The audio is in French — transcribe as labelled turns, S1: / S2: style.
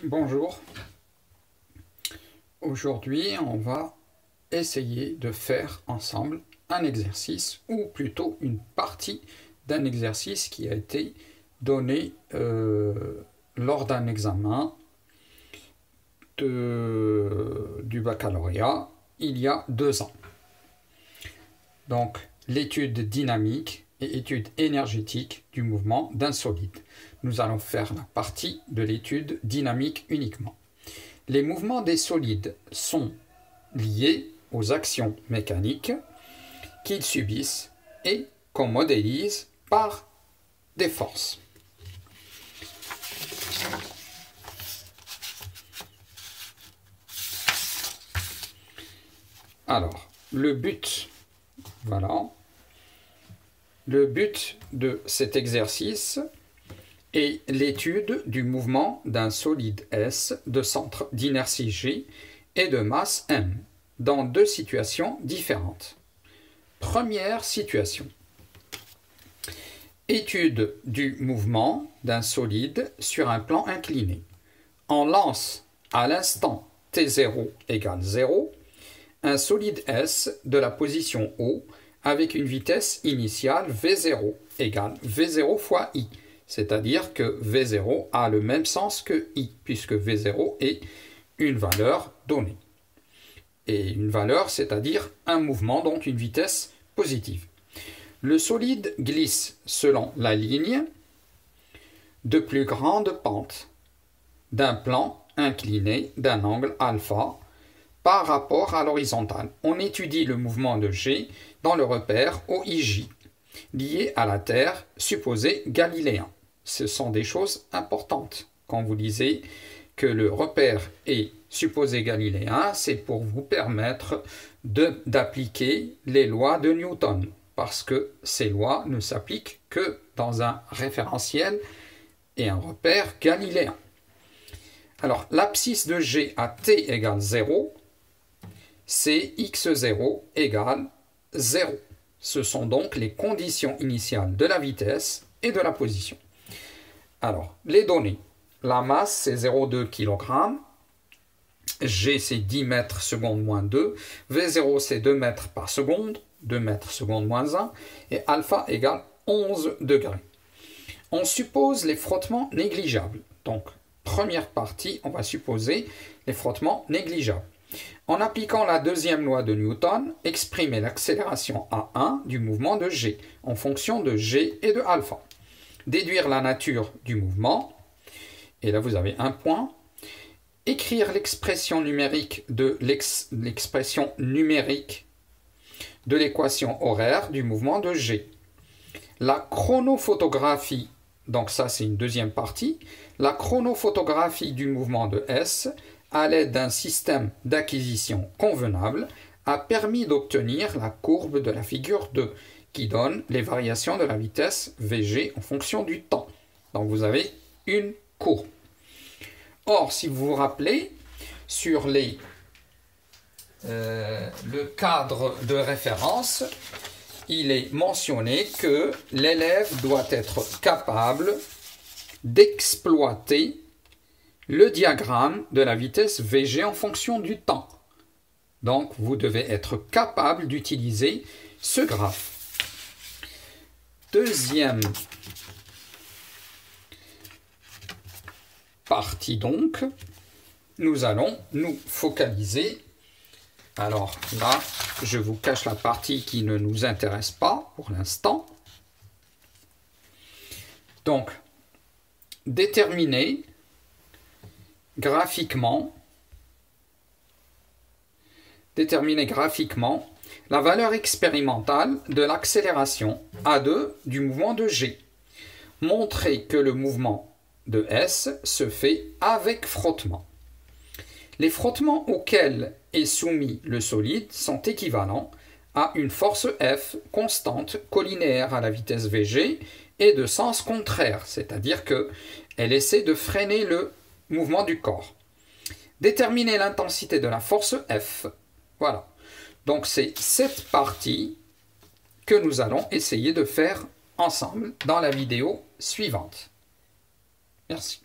S1: Bonjour. Aujourd'hui, on va essayer de faire ensemble un exercice, ou plutôt une partie d'un exercice qui a été donné lors d'un examen du baccalauréat il y a 2 ans. Donc, l'étude dynamique et étude énergétique du mouvement d'un solide. Nous allons faire la partie de l'étude dynamique uniquement. Les mouvements des solides sont liés aux actions mécaniques qu'ils subissent et qu'on modélise par des forces. Alors, le but de cet exercice est l'étude du mouvement d'un solide S de centre d'inertie G et de masse M dans 2 situations différentes. Première situation. Étude du mouvement d'un solide sur un plan incliné. On lance à l'instant T0 égale 0 un solide S de la position O avec une vitesse initiale V0 égale V0 fois I, c'est-à-dire que V0 a le même sens que I, puisque V0 est une valeur donnée. Et une valeur, c'est-à-dire un mouvement, donc une vitesse positive. Le solide glisse selon la ligne de plus grande pente d'un plan incliné d'un angle alpha par rapport à l'horizontale. On étudie le mouvement de G dans le repère OIJ, lié à la Terre, supposé galiléen. Ce sont des choses importantes. Quand vous lisez que le repère est supposé galiléen, c'est pour vous permettre d'appliquer les lois de Newton, parce que ces lois ne s'appliquent que dans un référentiel et un repère galiléen. Alors, l'abscisse de G à t égale 0, c'est x0 égale 0. Ce sont donc les conditions initiales de la vitesse et de la position. Alors, les données. La masse, c'est 0,2 kg. G, c'est 10 mètres seconde moins 2. V0, c'est 2 mètres par seconde. 2 mètres seconde moins 1. Et alpha égale 11 degrés. On suppose les frottements négligeables. Donc, première partie, on va supposer les frottements négligeables. En appliquant la deuxième loi de Newton, exprimer l'accélération A1 du mouvement de G en fonction de G et de alpha. Déduire la nature du mouvement, et là vous avez un point. Écrire l'expression numérique de l'équation horaire du mouvement de G. La chronophotographie, donc ça c'est une deuxième partie, la chronophotographie du mouvement de S à l'aide d'un système d'acquisition convenable, a permis d'obtenir la courbe de la figure 2, qui donne les variations de la vitesse Vg en fonction du temps. Donc vous avez une courbe. Or, si vous vous rappelez, sur le cadre de référence, il est mentionné que l'élève doit être capable d'exploiter le diagramme de la vitesse Vg en fonction du temps. Donc, vous devez être capable d'utiliser ce graphe. Deuxième partie donc, nous allons nous focaliser. Alors là, je vous cache la partie qui ne nous intéresse pas pour l'instant. Donc, déterminer graphiquement la valeur expérimentale de l'accélération A2 du mouvement de G. Montrer que le mouvement de S se fait avec frottement. Les frottements auxquels est soumis le solide sont équivalents à une force F constante collinéaire à la vitesse Vg et de sens contraire, c'est-à-dire qu'elle essaie de freiner le mouvement du corps. Déterminer l'intensité de la force F. Voilà. Donc c'est cette partie que nous allons essayer de faire ensemble dans la vidéo suivante. Merci.